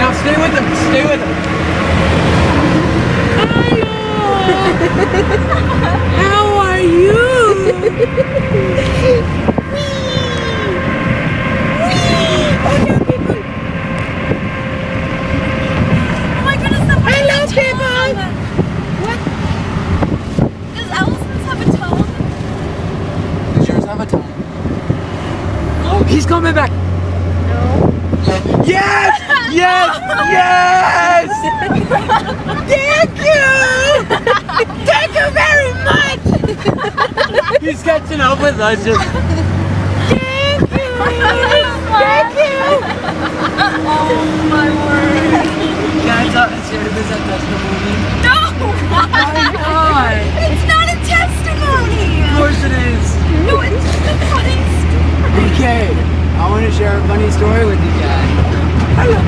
Now stay with him. Stay with him. How are you? Hello, people! What? Does Allison's have a tone? Does yours have a tone? Oh, he's coming back. No. Yes! Yes! Yes! Thank you! Thank you very much! He's catching up with us. Just... Thank you! Thank you! Oh my word. Guys, share this at testimony. No! Why not? It's not a testimony! Of course it is. No, it's just a funny story. Okay, I want to share a funny story with you guys. Hello.